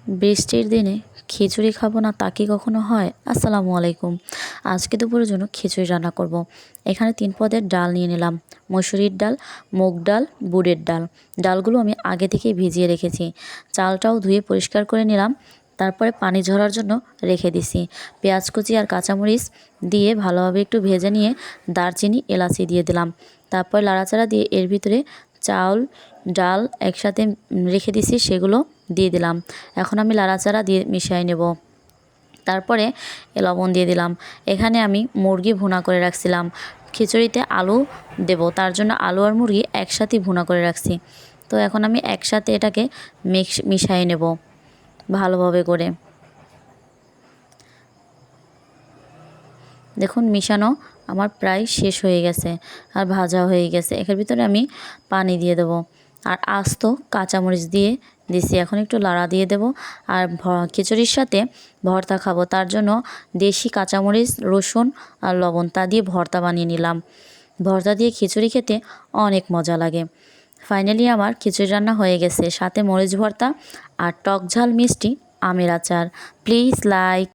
বৃষ্টির দিনে খিচুড়ি খাবো না তা কি কখনো হয়? আসসালামু আলাইকুম। আজকে দুপুরের জন্য খিচুড়ি রান্না করব। এখানে 3 পদের ডাল নিয়ে নিলাম। মসুরির ডাল, মুগ ডাল, বুটের ডাল। ডালগুলো আমি আগে থেকেই ভিজিয়ে রেখেছি। চালটাও ধুয়ে পরিষ্কার করে নিলাম। তারপরে পানি ঝরার জন্য রেখে দিছি। পেঁয়াজ কুচি আর কাঁচামরিচ দিয়ে ভালোভাবে একটু ভেজে নিয়ে দারচিনি, এলাচি দিয়ে দিলাম। তারপর লাড়াচাড়া দিয়ে এর ভিতরে চাউল, ডাল একসাথে রেখে দিছি, সেগুলো দিয়ে দিলাম। এখন আমি লাড়াচাড়া দিয়ে মিশিয়ে নেব। তারপরে লবণ দিয়ে দিলাম। এখানে আমি মুরগি ভুনা করে রাখছিলাম। খিচুড়িতে আলু দেব, তার জন্য আলু আর মুরগি একসাথে ভুনা করে রাখছি। তো এখন আমি একসাথে এটাকে মিশিয়ে নেব ভালোভাবে করে। দেখুন মিশানো আমার প্রায় শেষ হয়ে গেছে আর ভাজা হয়ে গেছে। এর ভিতরে আমি পানি দিয়ে দেব আর আস্ত কাঁচামরিচ দিয়ে দিছি। এখন একটু লাড়া দিয়ে দেব। আর খিচুড়ির সাথে ভর্তা খাবো, তার জন্য দেশি কাঁচামরিচ, রসুন আর লবণ তা দিয়ে ভর্তা বানিয়ে নিলাম। ভর্তা দিয়ে খিচুড়ি খেতে অনেক মজা লাগে। ফাইনালি আমার খিচুড়ি রান্না হয়ে গেছে, সাথে মরিচ ভর্তা আর টক ঝাল মিষ্টি আমের আচার। Please like